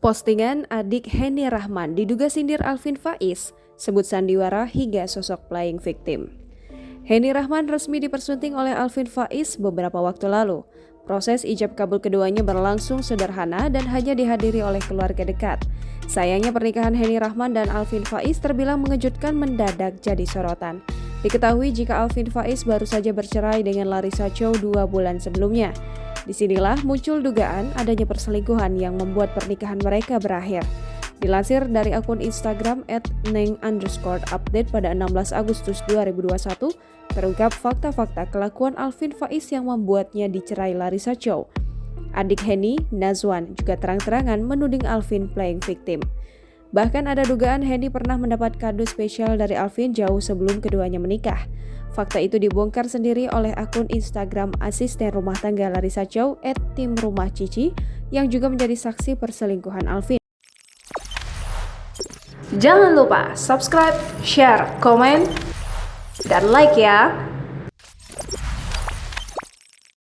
Postingan adik Henny Rahman diduga sindir Alvin Faiz, sebut sandiwara hingga sosok playing victim. Henny Rahman resmi dipersunting oleh Alvin Faiz beberapa waktu lalu. Proses ijab kabul keduanya berlangsung sederhana dan hanya dihadiri oleh keluarga dekat. Sayangnya pernikahan Henny Rahman dan Alvin Faiz terbilang mengejutkan mendadak jadi sorotan. Diketahui jika Alvin Faiz baru saja bercerai dengan Larissa Chow 2 bulan sebelumnya. Disinilah muncul dugaan adanya perselingkuhan yang membuat pernikahan mereka berakhir. Dilansir dari akun Instagram @neng_update pada 16 Agustus 2021, terungkap fakta-fakta kelakuan Alvin Faiz yang membuatnya dicerai Larissa Chow. Adik Henny, Nazwan, juga terang-terangan menuding Alvin playing victim. Bahkan ada dugaan Henny pernah mendapat kado spesial dari Alvin jauh sebelum keduanya menikah. Fakta itu dibongkar sendiri oleh akun Instagram asisten rumah tangga Larissa Chow @timrumahcici yang juga menjadi saksi perselingkuhan Alvin. Jangan lupa subscribe, share, komen, dan like ya!